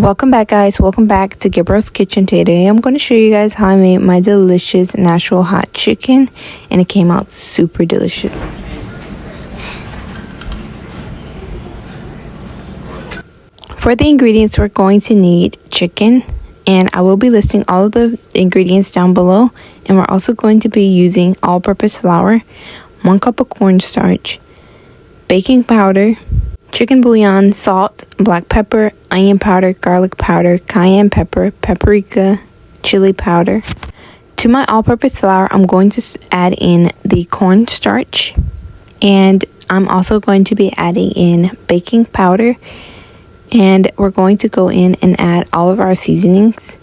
Welcome back, guys. Welcome back to Gabriel's Kitchen. Today I'm going to show you guys how I made my delicious Nashville hot chicken, and it came out super delicious. For the ingredients, we're going to need chicken, and I will be listing all of the ingredients down below. And we're also going to be using all-purpose flour, 1 cup of cornstarch, baking powder, chicken bouillon, salt, black pepper, onion powder, garlic powder, cayenne pepper, paprika, chili powder. To my all-purpose flour, I'm going to add in the cornstarch, and I'm also going to be adding in baking powder, and we're going to go in and add all of our seasonings.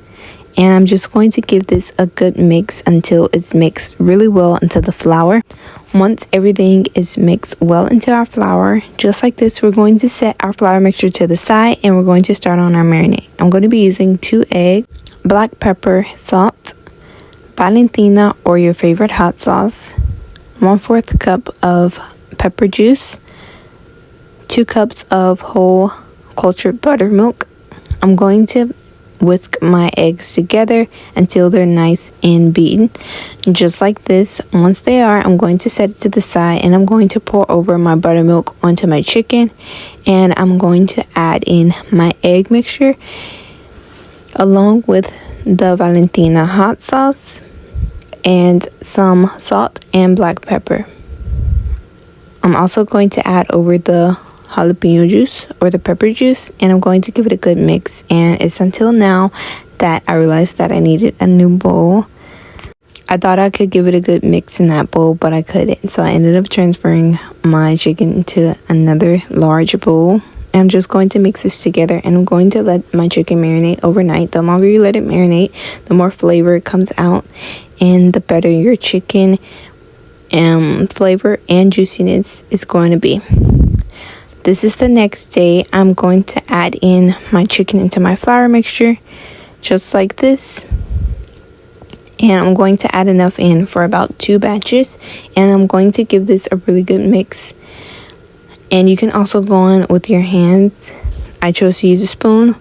And I'm just going to give this a good mix until it's mixed really well into the flour. Once everything is mixed well into our flour, just like this, we're going to set our flour mixture to the side and we're going to start on our marinade. I'm going to be using 2 eggs, black pepper, salt, Valentina or your favorite hot sauce, 1/4 cup of pepper juice, 2 cups of whole cultured buttermilk. I'm going to whisk my eggs together until they're nice and beaten, just like this. Once they are, I'm going to set it to the side and I'm going to pour over my buttermilk onto my chicken, and I'm going to add in my egg mixture along with the Valentina hot sauce and some salt and black pepper. I'm also going to add over the jalapeno juice or the pepper juice, and I'm going to give it a good mix. And it's until now that I realized that I needed a new bowl. I thought I could give it a good mix in that bowl, but I couldn't, so I ended up transferring my chicken into another large bowl. And I'm just going to mix this together, and I'm going to let my chicken marinate overnight. The longer you let it marinate, the more flavor comes out, and the better your chicken flavor and juiciness is going to be. This is the next day. I'm going to add in my chicken into my flour mixture, just like this. And I'm going to add enough in for about 2 batches. And I'm going to give this a really good mix. And you can also go on with your hands. I chose to use a spoon.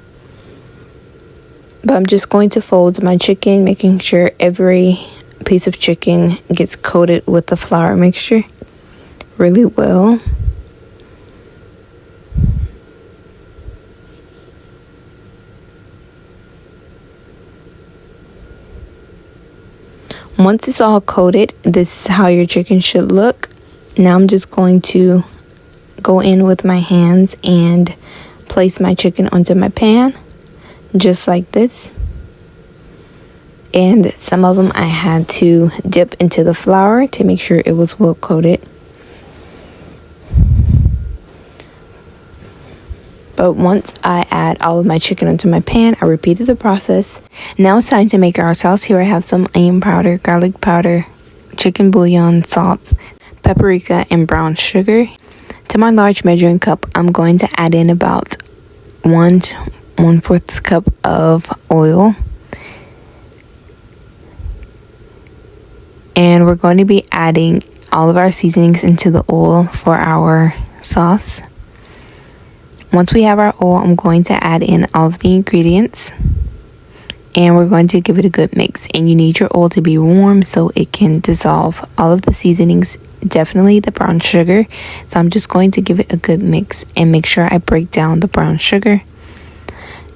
But I'm just going to fold my chicken, making sure every piece of chicken gets coated with the flour mixture really well. Once it's all coated, this is how your chicken should look. Now I'm just going to go in with my hands and place my chicken onto my pan, just like this. And some of them I had to dip into the flour to make sure it was well coated. But once I add all of my chicken onto my pan, I repeated the process. Now it's time to make our sauce. Here I have some onion powder, garlic powder, chicken bouillon, salt, paprika, and brown sugar. To my large measuring cup, I'm going to add in about 1/4 cup of oil. And we're going to be adding all of our seasonings into the oil for our sauce. Once we have our oil, I'm going to add in all of the ingredients, and we're going to give it a good mix. And you need your oil to be warm so it can dissolve all of the seasonings, definitely the brown sugar. So I'm just going to give it a good mix and make sure I break down the brown sugar,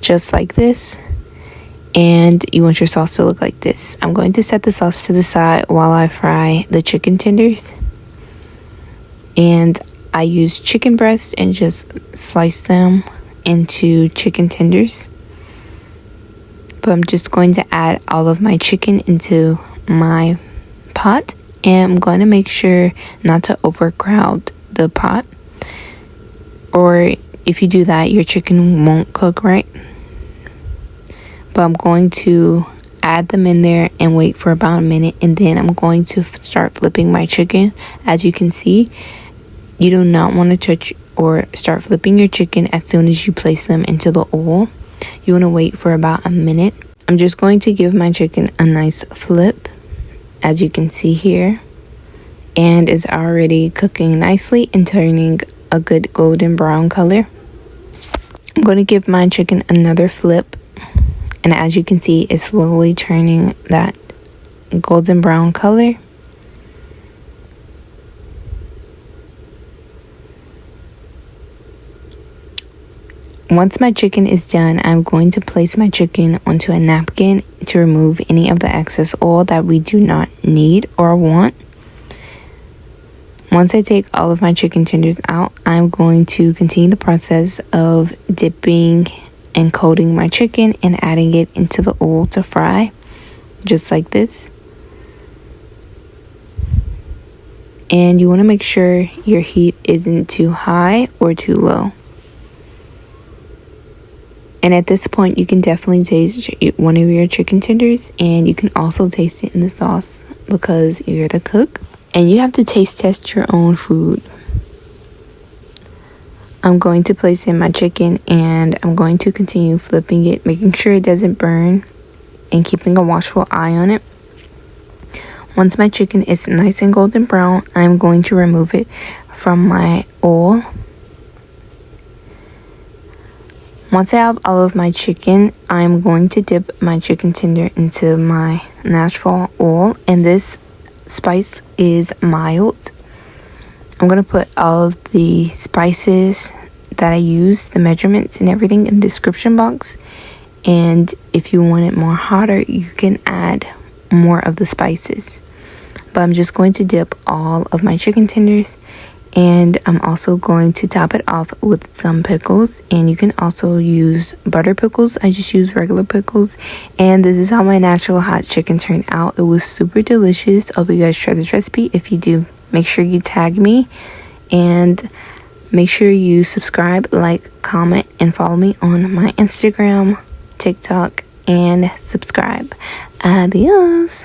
just like this. And you want your sauce to look like this. I'm going to set the sauce to the side while I fry the chicken tenders. And I use chicken breast and just slice them into chicken tenders. But I'm just going to add all of my chicken into my pot, and I'm going to make sure not to overcrowd the pot, or if you do that, your chicken won't cook right. But I'm going to add them in there and wait for about a minute, and then I'm going to start flipping my chicken. As you can see, you do not want to touch or start flipping your chicken as soon as you place them into the oil. You want to wait for about a minute. I'm just going to give my chicken a nice flip, as you can see here. And it's already cooking nicely and turning a good golden brown color. I'm going to give my chicken another flip, and as you can see, it's slowly turning that golden brown color. Once my chicken is done, I'm going to place my chicken onto a napkin to remove any of the excess oil that we do not need or want. Once I take all of my chicken tenders out, I'm going to continue the process of dipping and coating my chicken and adding it into the oil to fry, just like this. And you want to make sure your heat isn't too high or too low. And at this point, you can definitely taste one of your chicken tenders, and you can also taste it in the sauce because you're the cook and you have to taste test your own food. I'm going to place in my chicken, and I'm going to continue flipping it, making sure it doesn't burn and keeping a watchful eye on it. Once my chicken is nice and golden brown, I'm going to remove it from my oil. Once I have all of my chicken, I'm going to dip my chicken tender into my Nashville oil, and this spice is mild. I'm going to put all of the spices that I use, the measurements and everything, in the description box. And if you want it more hotter, you can add more of the spices. But I'm just going to dip all of my chicken tenders, and I'm also going to top it off with some pickles. And you can also use butter pickles. I just use regular pickles. And this is how my Nashville hot chicken turned out. It was super delicious. I hope you guys try this recipe. If you do, make sure you tag me, and make sure you subscribe, like, comment, and follow me on my Instagram, TikTok, and subscribe. Adios.